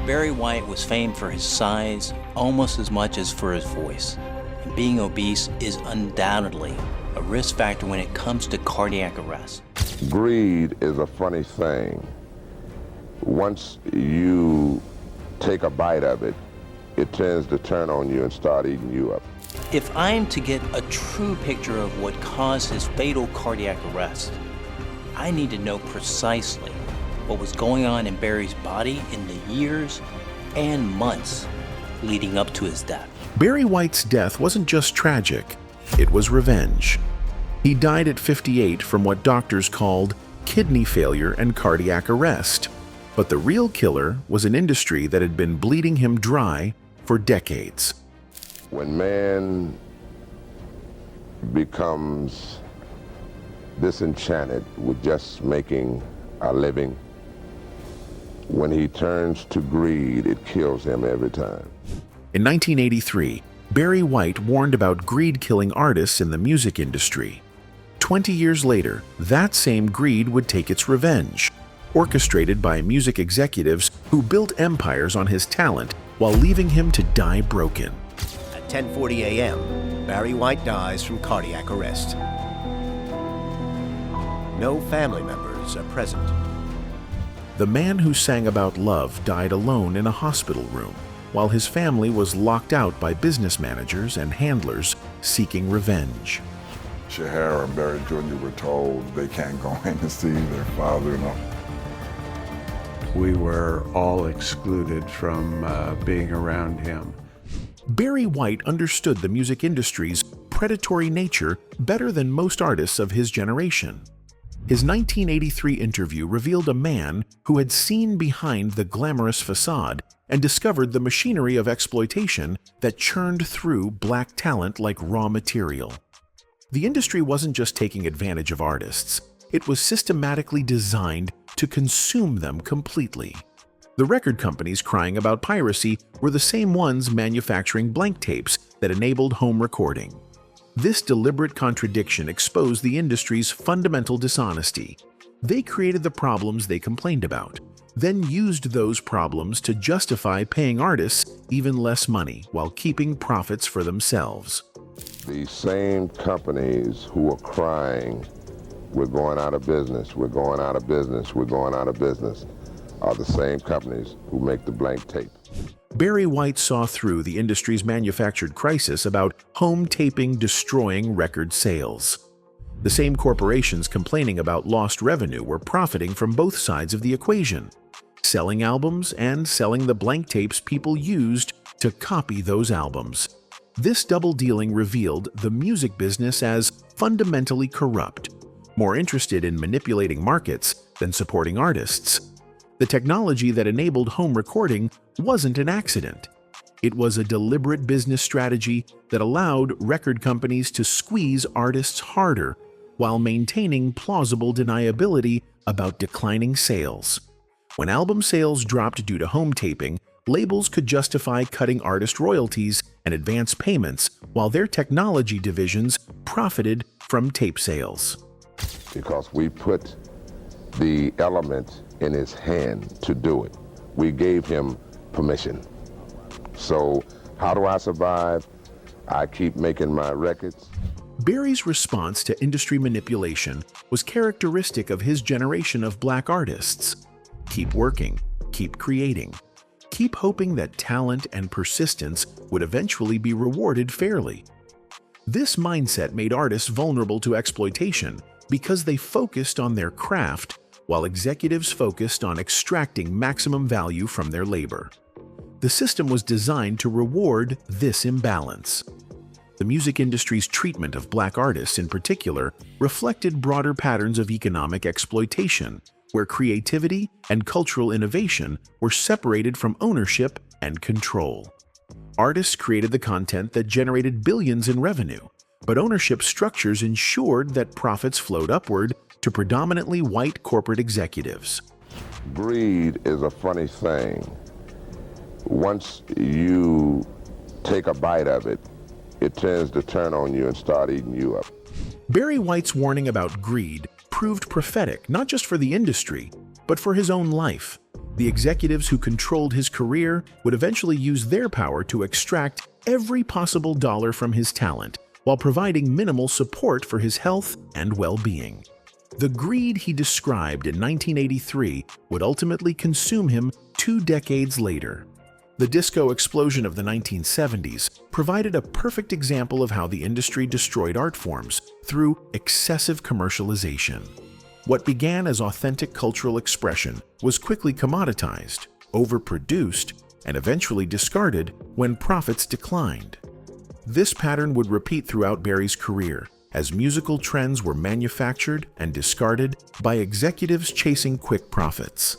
Barry White was famed for his size almost as much as for his voice. And being obese is undoubtedly a risk factor when it comes to cardiac arrest. Greed is a funny thing. Once you take a bite of it, it tends to turn on you and start eating you up. If I'm to get a true picture of what caused his fatal cardiac arrest, I need to know precisely what was going on in Barry's body in the years and months leading up to his death. Barry White's death wasn't just tragic, it was revenge. He died at 58 from what doctors called kidney failure and cardiac arrest. But the real killer was an industry that had been bleeding him dry for decades. When man becomes disenchanted with just making a living, when he turns to greed, it kills him every time. In 1983, Barry White warned about greed killing artists in the music industry. 20 years later, that same greed would take its revenge, orchestrated by music executives who built empires on his talent while leaving him to die broken. At 10:40 a.m., Barry White dies from cardiac arrest. No family members are present. The man who sang about love died alone in a hospital room, while his family was locked out by business managers and handlers seeking revenge. Shahara and Barry Jr. were told they can't go in to see their father-in-law. We were all excluded from being around him. Barry White understood the music industry's predatory nature better than most artists of his generation. His 1983 interview revealed a man who had seen behind the glamorous facade and discovered the machinery of exploitation that churned through black talent like raw material. The industry wasn't just taking advantage of artists, it was systematically designed to consume them completely. The record companies crying about piracy were the same ones manufacturing blank tapes that enabled home recording. This deliberate contradiction exposed the industry's fundamental dishonesty. They created the problems they complained about, then used those problems to justify paying artists even less money while keeping profits for themselves. These same companies who are crying, we're going out of business, we're going out of business, we're going out of business, are the same companies who make the blank tape. Barry White saw through the industry's manufactured crisis about home taping destroying record sales. The same corporations complaining about lost revenue were profiting from both sides of the equation, selling albums and selling the blank tapes people used to copy those albums. This double dealing revealed the music business as fundamentally corrupt, more interested in manipulating markets than supporting artists. The technology that enabled home recording wasn't an accident. It was a deliberate business strategy that allowed record companies to squeeze artists harder while maintaining plausible deniability about declining sales. When album sales dropped due to home taping, labels could justify cutting artist royalties and advance payments while their technology divisions profited from tape sales. Because we put the element in his hand to do it. We gave him permission. So how do I survive? I keep making my records. Barry's response to industry manipulation was characteristic of his generation of black artists. Keep working, keep creating, keep hoping that talent and persistence would eventually be rewarded fairly. This mindset made artists vulnerable to exploitation because they focused on their craft while executives focused on extracting maximum value from their labor. The system was designed to reward this imbalance. The music industry's treatment of black artists in particular reflected broader patterns of economic exploitation, where creativity and cultural innovation were separated from ownership and control. Artists created the content that generated billions in revenue, but ownership structures ensured that profits flowed upward to predominantly white corporate executives. Greed is a funny thing. Once you take a bite of it, it tends to turn on you and start eating you up. Barry White's warning about greed proved prophetic not just for the industry, but for his own life. The executives who controlled his career would eventually use their power to extract every possible dollar from his talent, while providing minimal support for his health and well-being. The greed he described in 1983 would ultimately consume him 2 decades later. The disco explosion of the 1970s provided a perfect example of how the industry destroyed art forms through excessive commercialization. What began as authentic cultural expression was quickly commoditized, overproduced, and eventually discarded when profits declined. This pattern would repeat throughout Barry's career, as musical trends were manufactured and discarded by executives chasing quick profits.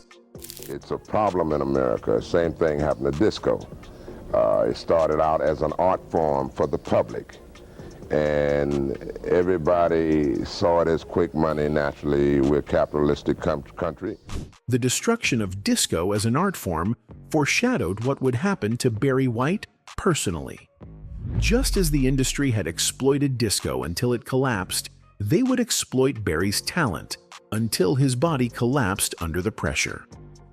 It's a problem in America. Same thing happened to disco. It started out as an art form for the public, and everybody saw it as quick money. Naturally, we're a capitalistic country. The destruction of disco as an art form foreshadowed what would happen to Barry White personally. Just as the industry had exploited disco until it collapsed, they would exploit Barry's talent until his body collapsed under the pressure.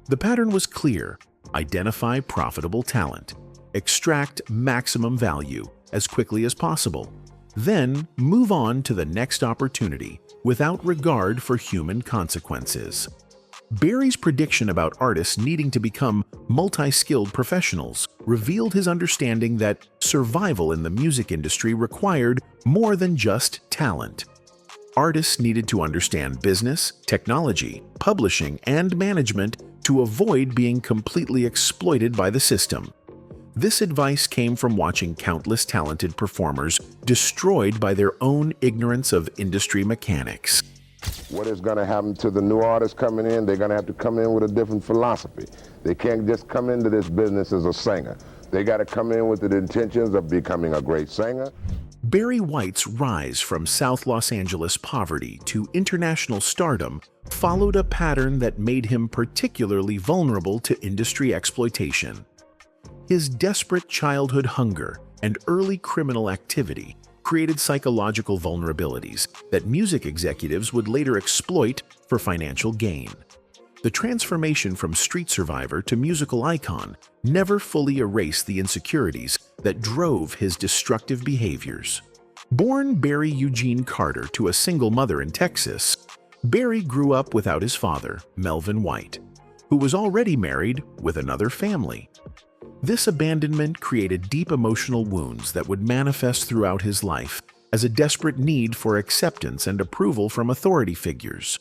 The pattern was clear: identify profitable talent, extract maximum value as quickly as possible, then move on to the next opportunity without regard for human consequences. Barry's prediction about artists needing to become multi-skilled professionals revealed his understanding that survival in the music industry required more than just talent. Artists needed to understand business, technology, publishing, and management to avoid being completely exploited by the system. This advice came from watching countless talented performers destroyed by their own ignorance of industry mechanics. What is going to happen to the new artists coming in? They're going to have to come in with a different philosophy. They can't just come into this business as a singer. They got to come in with the intentions of becoming a great singer. Barry White's rise from South Los Angeles poverty to international stardom followed a pattern that made him particularly vulnerable to industry exploitation. His desperate childhood hunger and early criminal activity created psychological vulnerabilities that music executives would later exploit for financial gain. The transformation from street survivor to musical icon never fully erased the insecurities that drove his destructive behaviors. Born Barry Eugene Carter to a single mother in Texas, Barry grew up without his father, Melvin White, who was already married with another family. This abandonment created deep emotional wounds that would manifest throughout his life as a desperate need for acceptance and approval from authority figures,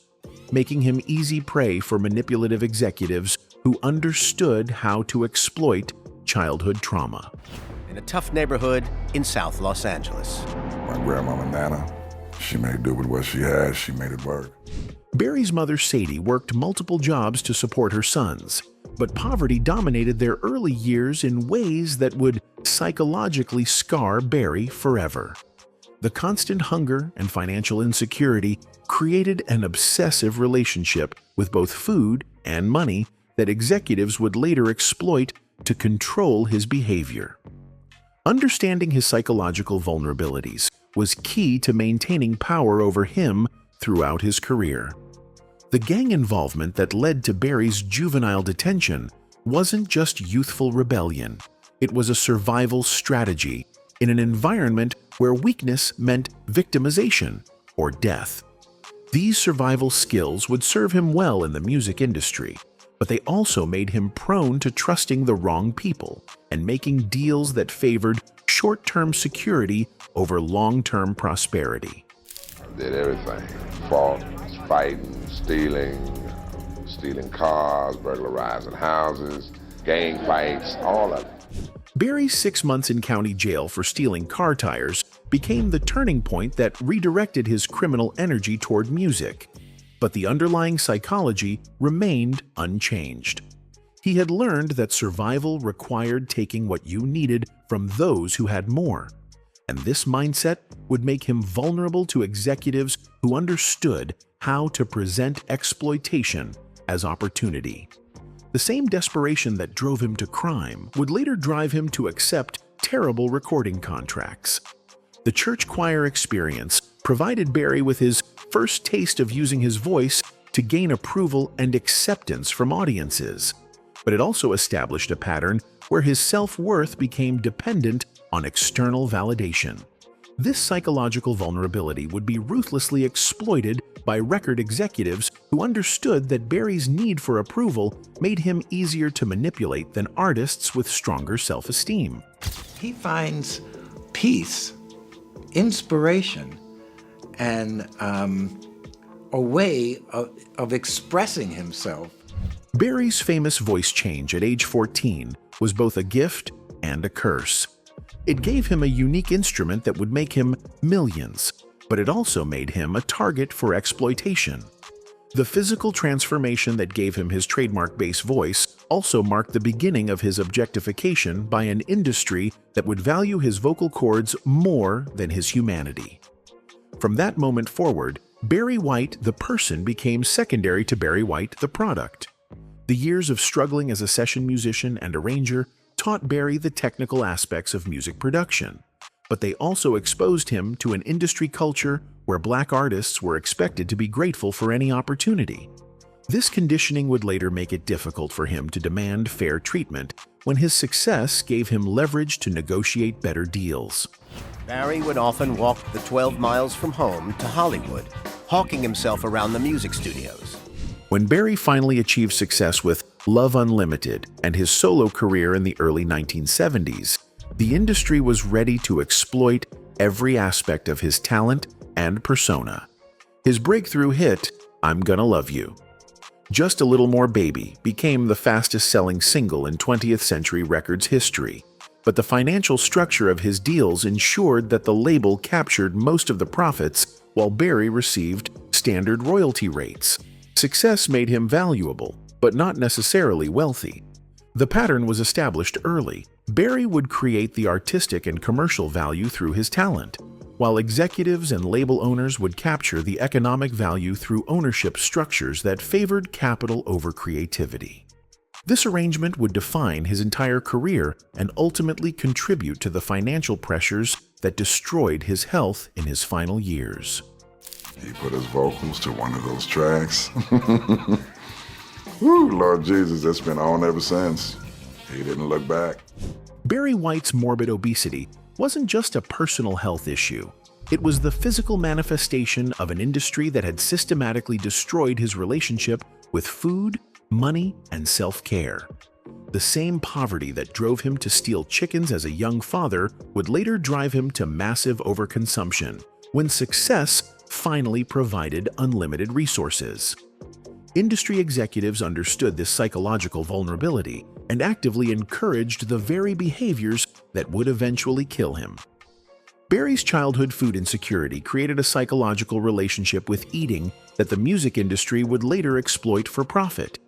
making him easy prey for manipulative executives who understood how to exploit childhood trauma. In a tough neighborhood in South Los Angeles. My grandmama Nana, she made do with what she had. She made it work. Barry's mother Sadie worked multiple jobs to support her sons, but poverty dominated their early years in ways that would psychologically scar Barry forever. The constant hunger and financial insecurity created an obsessive relationship with both food and money that executives would later exploit to control his behavior. Understanding his psychological vulnerabilities was key to maintaining power over him throughout his career. The gang involvement that led to Barry's juvenile detention wasn't just youthful rebellion. It was a survival strategy in an environment where weakness meant victimization or death. These survival skills would serve him well in the music industry, but they also made him prone to trusting the wrong people and making deals that favored short-term security over long-term prosperity. Did everything. Fought, fighting, stealing cars, burglarizing houses, gang fights, all of it. Barry's 6 months in county jail for stealing car tires became the turning point that redirected his criminal energy toward music. But the underlying psychology remained unchanged. He had learned that survival required taking what you needed from those who had more. And this mindset would make him vulnerable to executives who understood how to present exploitation as opportunity. The same desperation that drove him to crime would later drive him to accept terrible recording contracts. The church choir experience provided Barry with his first taste of using his voice to gain approval and acceptance from audiences. but it also established a pattern where his self-worth became dependent on external validation. This psychological vulnerability would be ruthlessly exploited by record executives who understood that Barry's need for approval made him easier to manipulate than artists with stronger self-esteem. He finds peace, inspiration, and a way of expressing himself. Barry's famous voice change at age 14 was both a gift and a curse. It gave him a unique instrument that would make him millions, but it also made him a target for exploitation. The physical transformation that gave him his trademark bass voice also marked the beginning of his objectification by an industry that would value his vocal cords more than his humanity. From that moment forward, Barry White, the person, became secondary to Barry White, the product. The years of struggling as a session musician and arranger taught Barry the technical aspects of music production, but they also exposed him to an industry culture where black artists were expected to be grateful for any opportunity. This conditioning would later make it difficult for him to demand fair treatment when his success gave him leverage to negotiate better deals. Barry would often walk the 12 miles from home to Hollywood, hawking himself around the music studios. When Barry finally achieved success with Love Unlimited and his solo career in the early 1970s, the industry was ready to exploit every aspect of his talent and persona. His breakthrough hit, I'm Gonna Love You. Just a Little More Baby became the fastest-selling single in 20th Century Records history, but the financial structure of his deals ensured that the label captured most of the profits while Barry received standard royalty rates. Success made him valuable, but not necessarily wealthy. The pattern was established early. Barry would create the artistic and commercial value through his talent, while executives and label owners would capture the economic value through ownership structures that favored capital over creativity. This arrangement would define his entire career and ultimately contribute to the financial pressures that destroyed his health in his final years. He put his vocals to one of those tracks. Woo, Lord Jesus, that's been on ever since. He didn't look back. Barry White's morbid obesity wasn't just a personal health issue. It was the physical manifestation of an industry that had systematically destroyed his relationship with food, money, and self-care. The same poverty that drove him to steal chickens as a young father would later drive him to massive overconsumption when success finally provided unlimited resources. Industry executives understood this psychological vulnerability and actively encouraged the very behaviors that would eventually kill him. Barry's childhood food insecurity created a psychological relationship with eating that the music industry would later exploit for profit.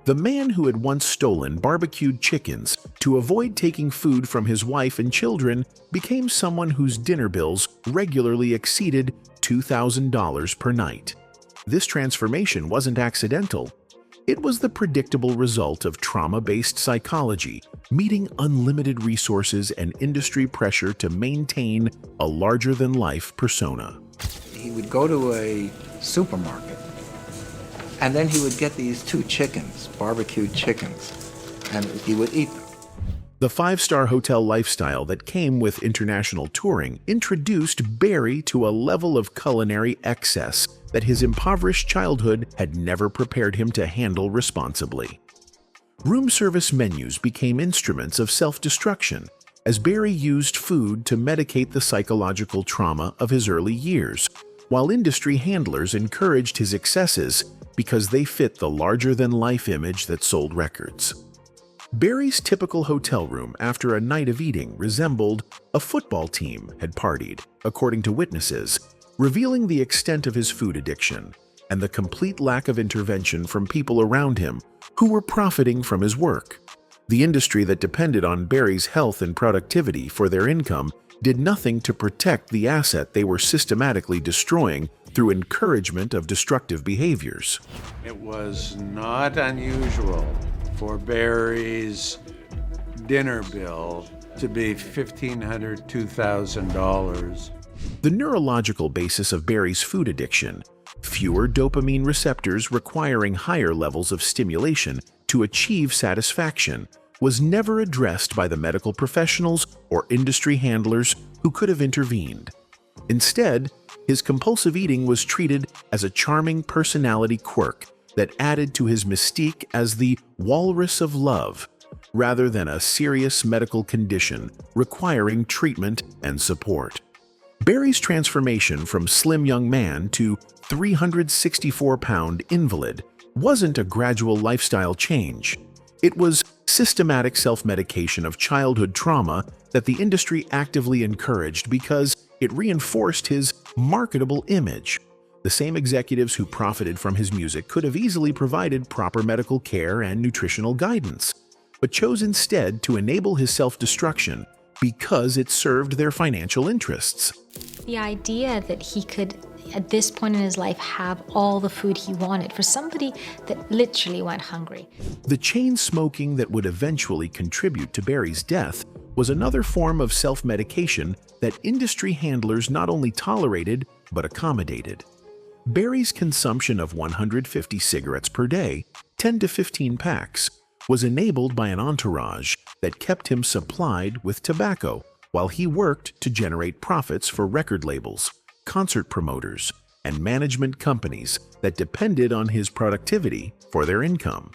The man who had once stolen barbecued chickens to avoid taking food from his wife and children became someone whose dinner bills regularly exceeded $2,000 per night. This transformation wasn't accidental. It was the predictable result of trauma-based psychology, meeting unlimited resources and industry pressure to maintain a larger-than-life persona. He would go to a supermarket, and then he would get these 2 chickens, barbecued chickens, and he would eat them. The 5-star hotel lifestyle that came with international touring introduced Barry to a level of culinary excess that his impoverished childhood had never prepared him to handle responsibly. Room service menus became instruments of self-destruction as Barry used food to medicate the psychological trauma of his early years, while industry handlers encouraged his excesses because they fit the larger-than-life image that sold records. Barry's typical hotel room after a night of eating resembled a football team had partied, according to witnesses, revealing the extent of his food addiction and the complete lack of intervention from people around him who were profiting from his work. The industry that depended on Barry's health and productivity for their income did nothing to protect the asset they were systematically destroying through encouragement of destructive behaviors. It was not unusual for Barry's dinner bill to be $1,500, $2,000. The neurological basis of Barry's food addiction, fewer dopamine receptors requiring higher levels of stimulation to achieve satisfaction was never addressed by the medical professionals or industry handlers who could have intervened. Instead, his compulsive eating was treated as a charming personality quirk that added to his mystique as the walrus of love, rather than a serious medical condition requiring treatment and support. Barry's transformation from slim young man to 364-pound invalid wasn't a gradual lifestyle change. It was systematic self-medication of childhood trauma that the industry actively encouraged because it reinforced his marketable image. The same executives who profited from his music could have easily provided proper medical care and nutritional guidance, but chose instead to enable his self-destruction because it served their financial interests. The idea that he could, at this point in his life, have all the food he wanted for somebody that literally went hungry. The chain smoking that would eventually contribute to Barry's death was another form of self-medication that industry handlers not only tolerated but accommodated. Barry's consumption of 150 cigarettes per day, 10 to 15 packs, was enabled by an entourage that kept him supplied with tobacco while he worked to generate profits for record labels, concert promoters, and management companies that depended on his productivity for their income.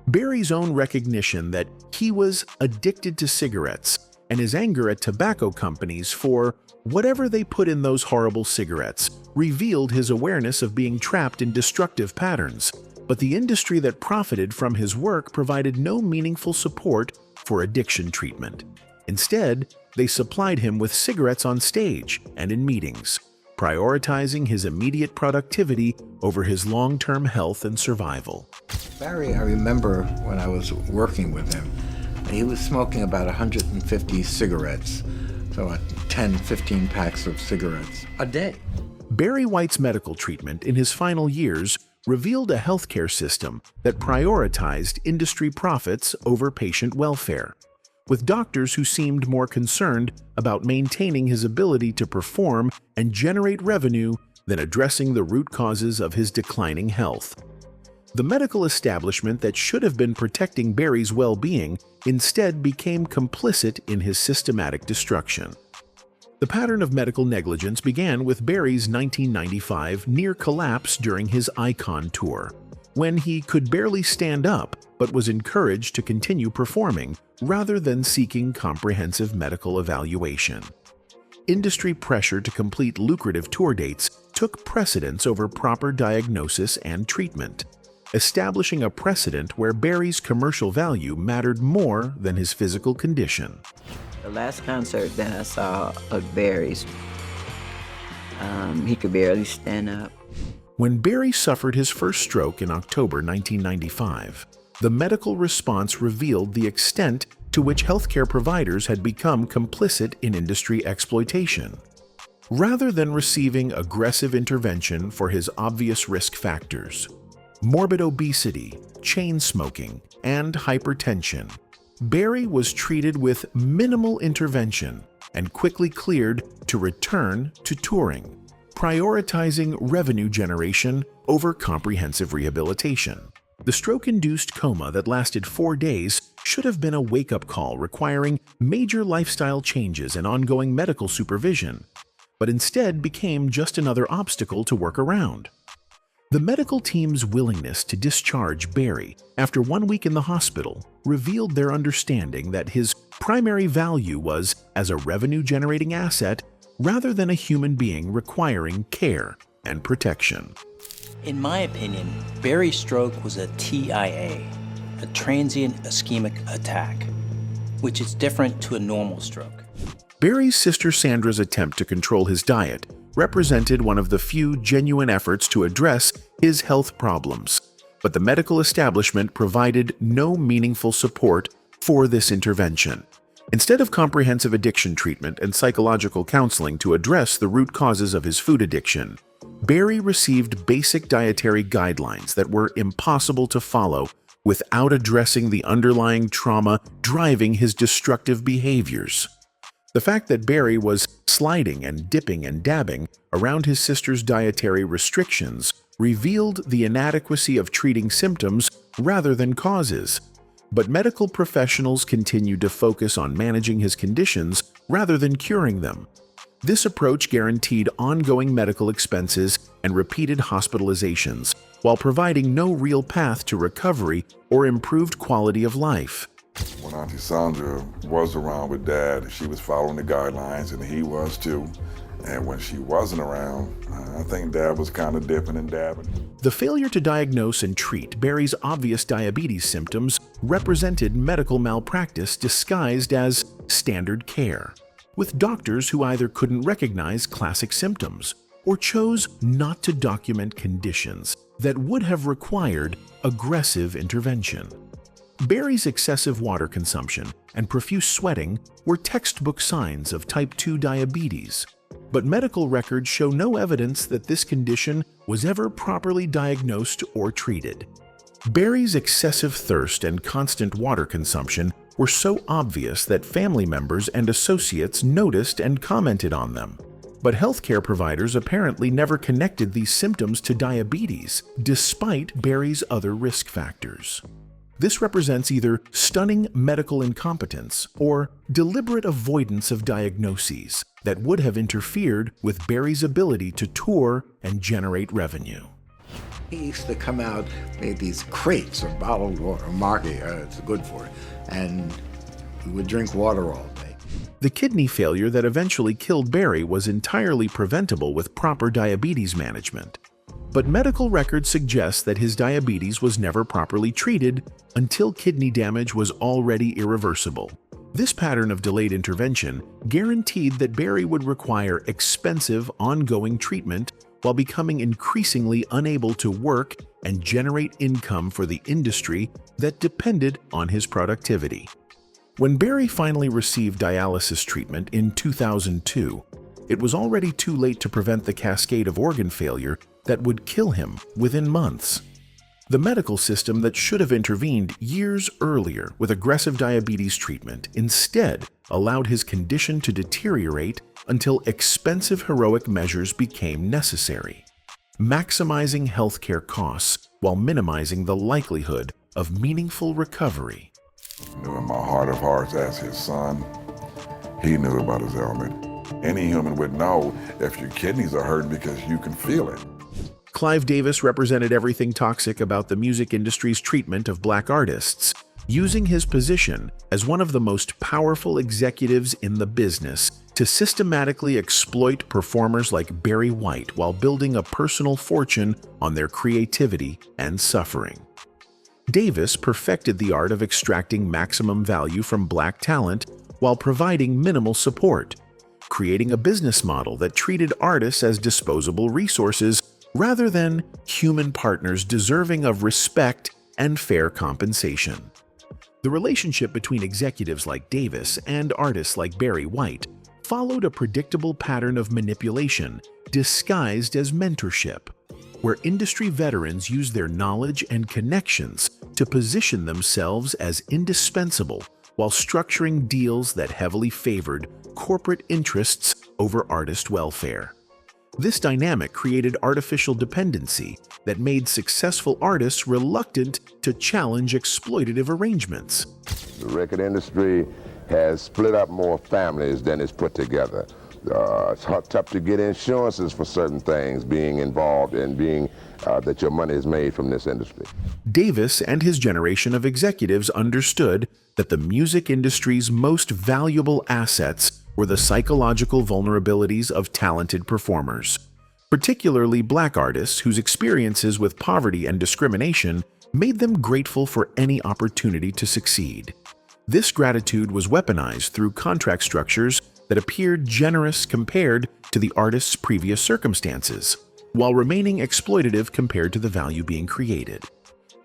Barry's own recognition that he was addicted to cigarettes and his anger at tobacco companies for whatever they put in those horrible cigarettes revealed his awareness of being trapped in destructive patterns. But the industry that profited from his work provided no meaningful support for addiction treatment. Instead, they supplied him with cigarettes on stage and in meetings, prioritizing his immediate productivity over his long-term health and survival. Barry, I remember when I was working with him, he was smoking about 150 cigarettes, so 10, 15 packs of cigarettes a day. Barry White's medical treatment in his final years revealed a healthcare system that prioritized industry profits over patient welfare, with doctors who seemed more concerned about maintaining his ability to perform and generate revenue than addressing the root causes of his declining health. The medical establishment that should have been protecting Barry's well-being instead became complicit in his systematic destruction. The pattern of medical negligence began with Barry's 1995 near collapse during his Icon tour, when he could barely stand up but was encouraged to continue performing rather than seeking comprehensive medical evaluation. Industry pressure to complete lucrative tour dates took precedence over proper diagnosis and treatment, establishing a precedent where Barry's commercial value mattered more than his physical condition. The last concert that I saw of Barry's, he could barely stand up. When Barry suffered his first stroke in October 1995, the medical response revealed the extent to which healthcare providers had become complicit in industry exploitation. Rather than receiving aggressive intervention for his obvious risk factors, morbid obesity, chain smoking, and hypertension, Barry was treated with minimal intervention and quickly cleared to return to touring, prioritizing revenue generation over comprehensive rehabilitation. The stroke-induced coma that lasted 4 days should have been a wake-up call requiring major lifestyle changes and ongoing medical supervision, but instead became just another obstacle to work around. The medical team's willingness to discharge Barry after 1 week in the hospital revealed their understanding that his primary value was as a revenue-generating asset rather than a human being requiring care and protection. In my opinion, Barry's stroke was a TIA, a transient ischemic attack, which is different to a normal stroke. Barry's sister Sandra's attempt to control his diet represented one of the few genuine efforts to address his health problems, but the medical establishment provided no meaningful support for this intervention. Instead of comprehensive addiction treatment and psychological counseling to address the root causes of his food addiction, Barry received basic dietary guidelines that were impossible to follow without addressing the underlying trauma driving his destructive behaviors. The fact that Barry was sliding and dipping and dabbing around his sister's dietary restrictions revealed the inadequacy of treating symptoms rather than causes. But medical professionals continued to focus on managing his conditions rather than curing them. This approach guaranteed ongoing medical expenses and repeated hospitalizations, while providing no real path to recovery or improved quality of life. When Auntie Sandra was around with Dad, she was following the guidelines, and he was too. And when she wasn't around, I think Dad was kind of dipping and dabbing. The failure to diagnose and treat Barry's obvious diabetes symptoms represented medical malpractice disguised as standard care, with doctors who either couldn't recognize classic symptoms or chose not to document conditions that would have required aggressive intervention. Barry's excessive water consumption and profuse sweating were textbook signs of type 2 diabetes, but medical records show no evidence that this condition was ever properly diagnosed or treated. Barry's excessive thirst and constant water consumption were so obvious that family members and associates noticed and commented on them. But healthcare providers apparently never connected these symptoms to diabetes, despite Barry's other risk factors. This represents either stunning medical incompetence or deliberate avoidance of diagnoses that would have interfered with Barry's ability to tour and generate revenue. He used to come out with these crates of bottled water, Marky, it's good for it, and we would drink water all day. The kidney failure that eventually killed Barry was entirely preventable with proper diabetes management. But medical records suggest that his diabetes was never properly treated until kidney damage was already irreversible. This pattern of delayed intervention guaranteed that Barry would require expensive, ongoing treatment while becoming increasingly unable to work and generate income for the industry that depended on his productivity. When Barry finally received dialysis treatment in 2002, it was already too late to prevent the cascade of organ failure that would kill him within months. The medical system that should have intervened years earlier with aggressive diabetes treatment instead allowed his condition to deteriorate until expensive heroic measures became necessary, maximizing healthcare costs while minimizing the likelihood of meaningful recovery. I knew in my heart of hearts as his son, he knew about his ailment. Any human would know if your kidneys are hurting because you can feel it. Clive Davis represented everything toxic about the music industry's treatment of black artists, using his position as one of the most powerful executives in the business to systematically exploit performers like Barry White while building a personal fortune on their creativity and suffering. Davis perfected the art of extracting maximum value from black talent while providing minimal support, creating a business model that treated artists as disposable resources rather than human partners deserving of respect and fair compensation. The relationship between executives like Davis and artists like Barry White followed a predictable pattern of manipulation disguised as mentorship, where industry veterans used their knowledge and connections to position themselves as indispensable while structuring deals that heavily favored corporate interests over artist welfare. This dynamic created artificial dependency that made successful artists reluctant to challenge exploitative arrangements. The record industry has split up more families than it's put together. It's tough to get insurances for certain things, being involved and being that your money is made from this industry. Davis and his generation of executives understood that the music industry's most valuable assets were the psychological vulnerabilities of talented performers, particularly black artists whose experiences with poverty and discrimination made them grateful for any opportunity to succeed. This gratitude was weaponized through contract structures that appeared generous compared to the artist's previous circumstances, while remaining exploitative compared to the value being created.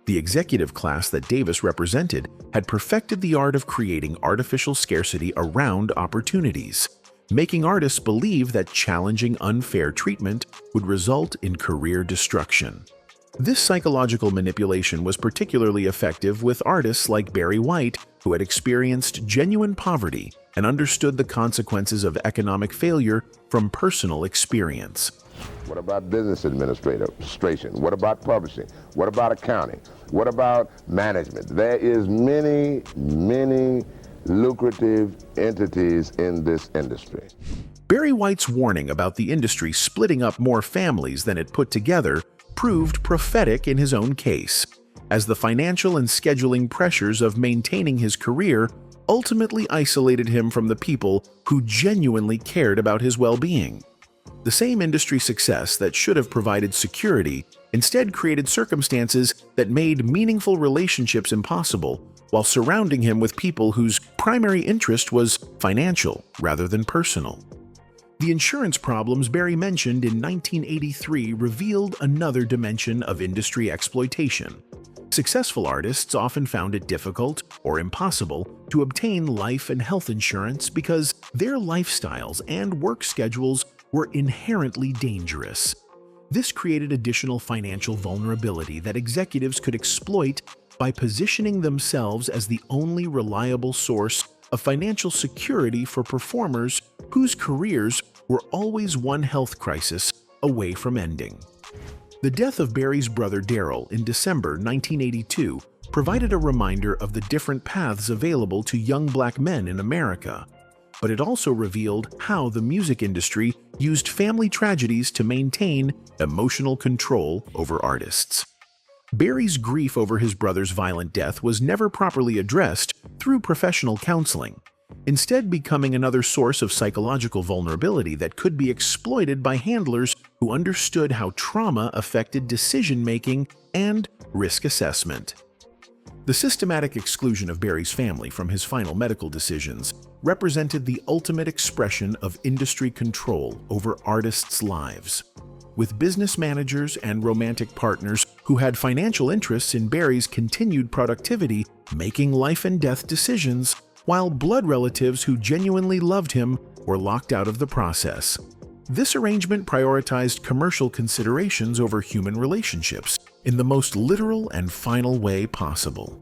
The executive class that Davis represented had perfected the art of creating artificial scarcity around opportunities, making artists believe that challenging unfair treatment would result in career destruction. This psychological manipulation was particularly effective with artists like Barry White, who had experienced genuine poverty and understood the consequences of economic failure from personal experience. What about business administration? What about publishing? What about accounting? What about management? There is many, many lucrative entities in this industry. Barry White's warning about the industry splitting up more families than it put together proved prophetic in his own case, as the financial and scheduling pressures of maintaining his career ultimately isolated him from the people who genuinely cared about his well-being. The same industry success that should have provided security instead created circumstances that made meaningful relationships impossible, while surrounding him with people whose primary interest was financial rather than personal. The insurance problems Barry mentioned in 1983 revealed another dimension of industry exploitation. Successful artists often found it difficult or impossible to obtain life and health insurance because their lifestyles and work schedules were inherently dangerous. This created additional financial vulnerability that executives could exploit by positioning themselves as the only reliable source of financial security for performers whose careers were always one health crisis away from ending. The death of Barry's brother Daryl in December 1982 provided a reminder of the different paths available to young black men in America, but it also revealed how the music industry used family tragedies to maintain emotional control over artists. Barry's grief over his brother's violent death was never properly addressed through professional counseling, instead becoming another source of psychological vulnerability that could be exploited by handlers who understood how trauma affected decision-making and risk assessment. The systematic exclusion of Barry's family from his final medical decisions represented the ultimate expression of industry control over artists' lives. With business managers and romantic partners who had financial interests in Barry's continued productivity making life and death decisions, while blood relatives who genuinely loved him were locked out of the process. This arrangement prioritized commercial considerations over human relationships in the most literal and final way possible.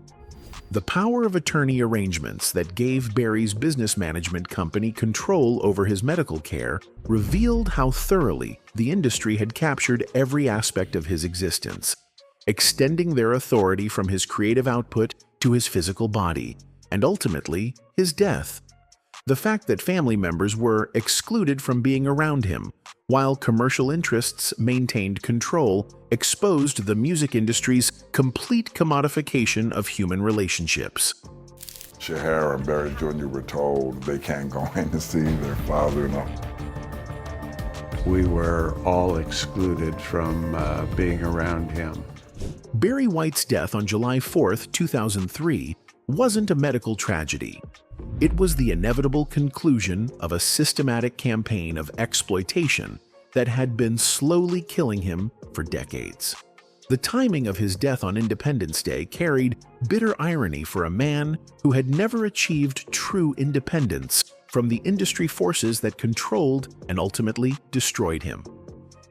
The power of attorney arrangements that gave Barry's business management company control over his medical care revealed how thoroughly the industry had captured every aspect of his existence, extending their authority from his creative output to his physical body, and ultimately his death. The fact that family members were excluded from being around him, while commercial interests maintained control, exposed the music industry's complete commodification of human relationships. Shahara and Barry Jr. were told they can't go in to see their father-in-law. We were all excluded from being around him. Barry White's death on July 4, 2003, wasn't a medical tragedy. It was the inevitable conclusion of a systematic campaign of exploitation that had been slowly killing him for decades. The timing of his death on Independence Day carried bitter irony for a man who had never achieved true independence from the industry forces that controlled and ultimately destroyed him.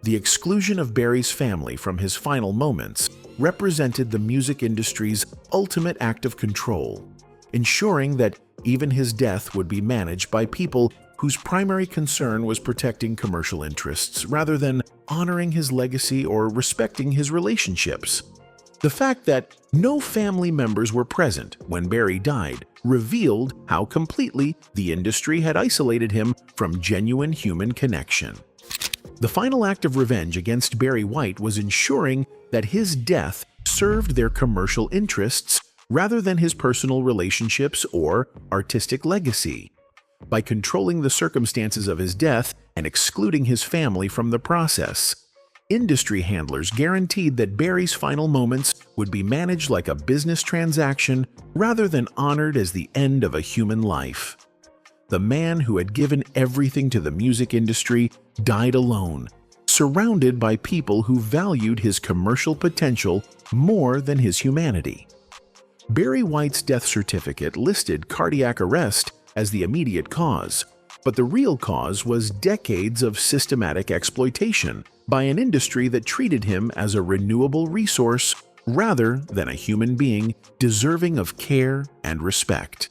The exclusion of Barry's family from his final moments represented the music industry's ultimate act of control, ensuring that even his death would be managed by people whose primary concern was protecting commercial interests rather than honoring his legacy or respecting his relationships. The fact that no family members were present when Barry died revealed how completely the industry had isolated him from genuine human connection. The final act of revenge against Barry White was ensuring that his death served their commercial interests rather than his personal relationships or artistic legacy. By controlling the circumstances of his death and excluding his family from the process, industry handlers guaranteed that Barry's final moments would be managed like a business transaction rather than honored as the end of a human life. The man who had given everything to the music industry died alone, surrounded by people who valued his commercial potential more than his humanity. Barry White's death certificate listed cardiac arrest as the immediate cause, but the real cause was decades of systematic exploitation by an industry that treated him as a renewable resource rather than a human being deserving of care and respect.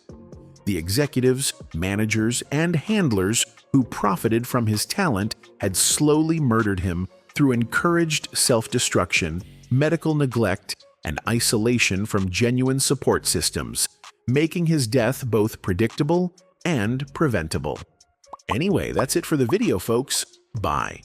The executives, managers, and handlers who profited from his talent had slowly murdered him through encouraged self-destruction, medical neglect, and isolation from genuine support systems, making his death both predictable and preventable. Anyway, that's it for the video, folks. Bye.